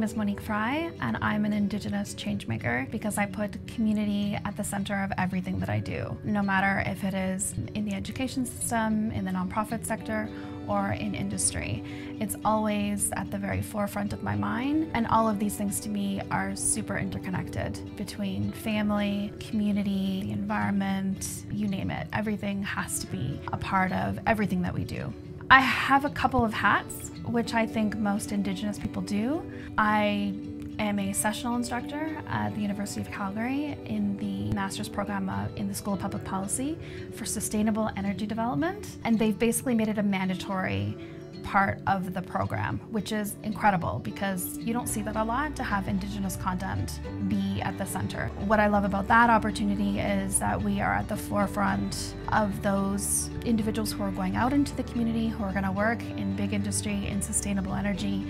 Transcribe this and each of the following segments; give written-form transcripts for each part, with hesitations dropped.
name is Monique and I'm an Indigenous Changemaker because I put community at the center of everything that I do. No matter if it is in the education system, in the nonprofit sector, or in industry. It's always at the very forefront of my mind, and all of these things to me are super interconnected between family, community, the environment, you name it. Everything has to be a part of everything that we do. I have a couple of hats, which I think most Indigenous people do. I am a sessional instructor at the University of Calgary in the master's program in the School of Public Policy for Sustainable Energy Development. And they've basically made it a mandatory part of the program, which is incredible because you don't see that a lot, to have Indigenous content be at the center. What I love about that opportunity is that we are at the forefront of those individuals who are going out into the community, who are going to work in big industry, in sustainable energy,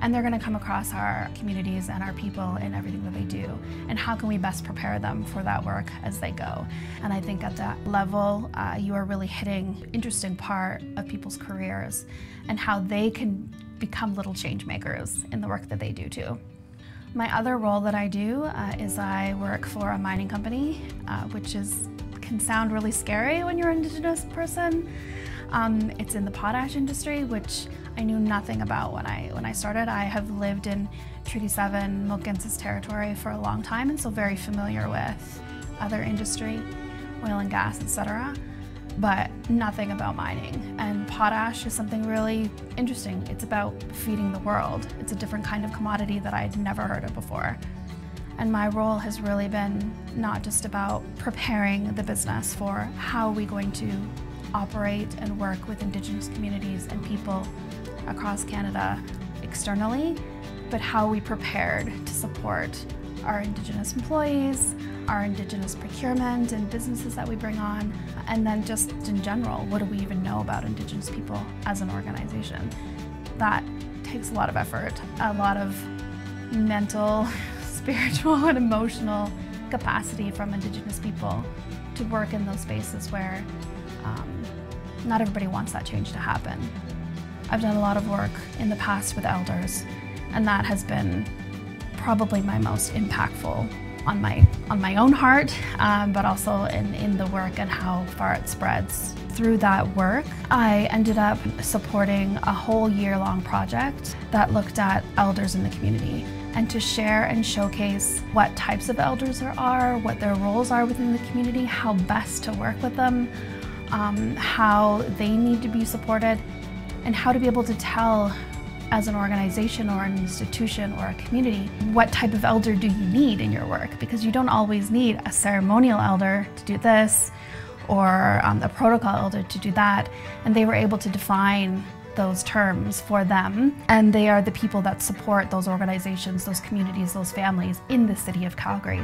and they're going to come across our communities and our people in everything that they do. And how can we best prepare them for that work as they go? And I think at that level, you are really hitting an interesting part of people's careers and how they can become little change makers in the work that they do too. My other role that I do is I work for a mining company, which can sound really scary when you're an Indigenous person. It's in the potash industry, which I knew nothing about when I started. I have lived in Treaty 7 Mohkinstsis territory for a long time, and so very familiar with other industry, oil and gas, etc., but nothing about mining. And potash is something really interesting. It's about feeding the world. It's a different kind of commodity that I'd never heard of before. And my role has really been not just about preparing the business for how are we going to operate and work with Indigenous communities and people across Canada externally, but how we prepared to support our Indigenous employees, our Indigenous procurement and businesses that we bring on, and then just in general, what do we even know about Indigenous people as an organization? That takes a lot of effort, a lot of mental, spiritual, and emotional capacity from Indigenous people to work in those spaces where not everybody wants that change to happen. I've done a lot of work in the past with elders, and that has been probably my most impactful on my own heart, but also in the work and how far it spreads. Through that work, I ended up supporting a whole year-long project that looked at elders in the community, and to share and showcase what types of elders there are, what their roles are within the community, how best to work with them, how they need to be supported, and how to be able to tell as an organization or an institution or a community what type of elder do you need in your work, because you don't always need a ceremonial elder to do this or a protocol elder to do that. And they were able to define those terms for them, and they are the people that support those organizations, those communities, those families in the city of Calgary.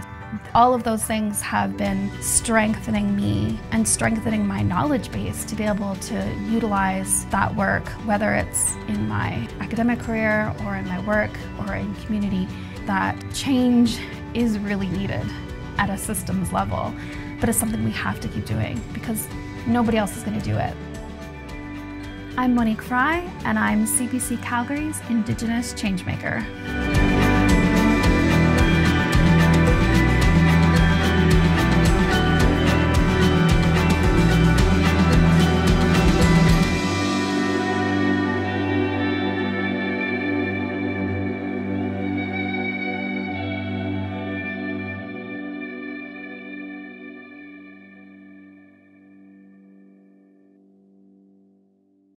All of those things have been strengthening me and strengthening my knowledge base to be able to utilize that work, whether it's in my academic career or in my work or in community. That change is really needed at a systems level, but it's something we have to keep doing because nobody else is going to do it. I'm Monique and I'm CBC Calgary's Indigenous Changemaker.